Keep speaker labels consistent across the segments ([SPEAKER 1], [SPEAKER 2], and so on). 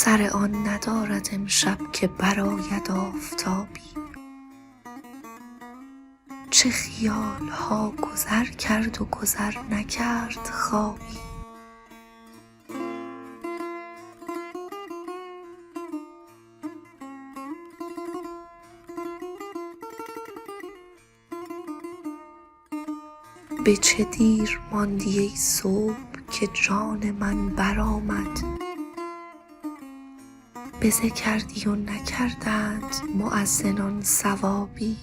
[SPEAKER 1] سر آن ندارد امشب که برآید آفتابی. چه خیال ها گذر کرد و گذر نکرد خوابی. به چه دیر ماندی ای صبح که جان من برآمد. بزه کردی و نکردند مؤذنان ثوابی.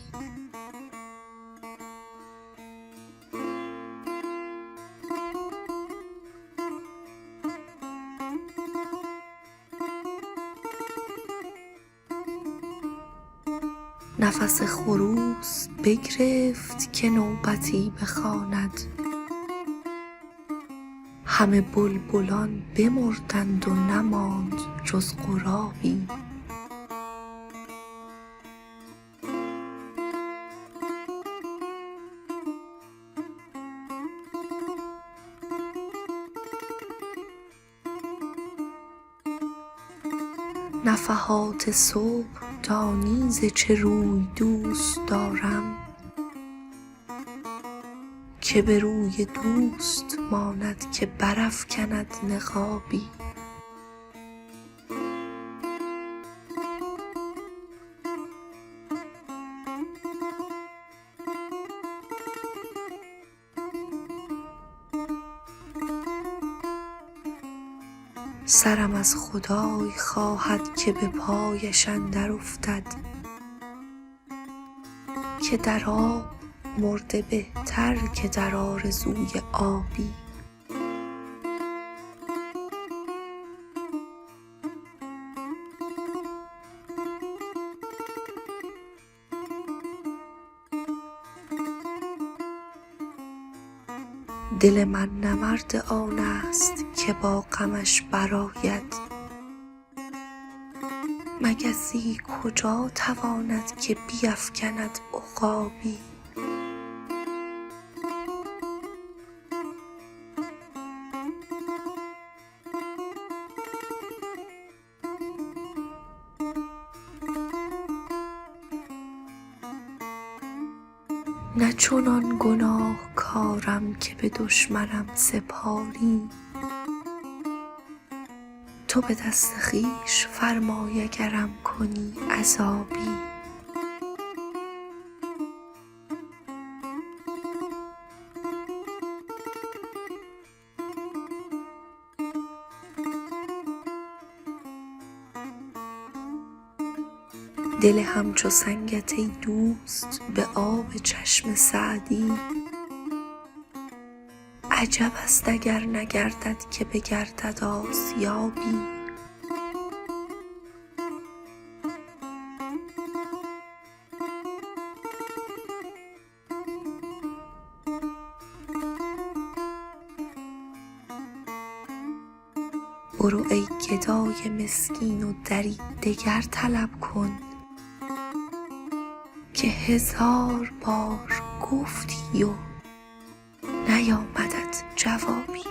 [SPEAKER 1] نفس خروس بگرفت که نوبتی بخواند. همه بلبلان بمردند و نماند جز غرابی. نفحات صبح دانی ز چه روی دوست دارم، که به روی دوست ماند که برافکند نقابی. سرم از خدای خواهد که به پایش اندر افتد، که در آب مرده بهتر که در آرزوی آبی. دل من نه مرد آن است که با غمش برآید. مگسی کجا تواند که بیفکند عقابی. نه چنان گناهکارم که به دشمنم سپاری. تو به دست خویش فرمای اگرم کنی عذابی. دل همچو سنگت ای دوست به آب چشم سعدی. عجب است اگر نگردد که بگردد آسیابی. برو ای گدای مسکین و دری دگر طلب کن، که 1000 بار گفتی و نیامدت جوابی.